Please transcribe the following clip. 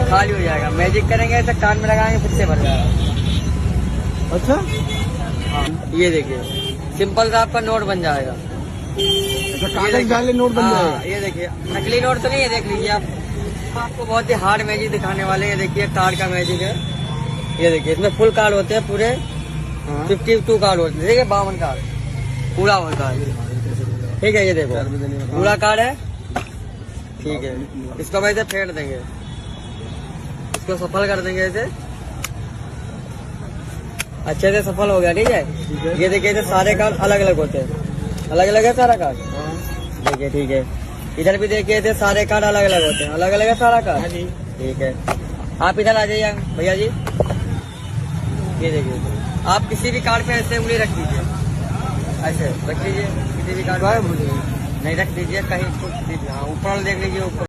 खाली हो जाएगा। मैजिक करेंगे ऐसे कान में लगाएंगे फिर से भर जाएगा। अच्छा, हाँ ये देखिए सिंपल सा आपका नोट बन जाएगा। अच्छा कागज डाले नोट बन जाएगा। ये देखिए नकली नोट तो नहीं है, देख लीजिए आप। आपको बहुत ही हार्ड मैजिक दिखाने वाले। ये देखिए कार्ड का मैजिक है। ये देखिए इसमें फुल कार्ड होते हैं पूरे 52 कार्ड होते हैं। देखिए 52 कार्ड पूरा होता है। ठीक है ये देखो पूरा कार्ड है। ठीक है इसको वैसे फेंट देंगे, इसको सफल कर देंगे ऐसे अच्छे से सफल हो गया। ठीक है ये देखिए सारे कार्ड अलग अलग होते हैं, अलग अलग है सारा कार्ड। देखिए ठीक है इधर भी देखिए थे सारे कार्ड अलग अलग होते हैं, अलग अलग है सारा कार्ड। ठीक है आप इधर आ जाइए भैया जी। ये देखिए आप किसी भी कार्ड पे ऐसे उंगली रख दीजिए, ऐसे रख लीजिए किसी भी कार्ड पे नहीं रख दीजिए कहीं कुछ ऊपर देख लीजिए ऊपर।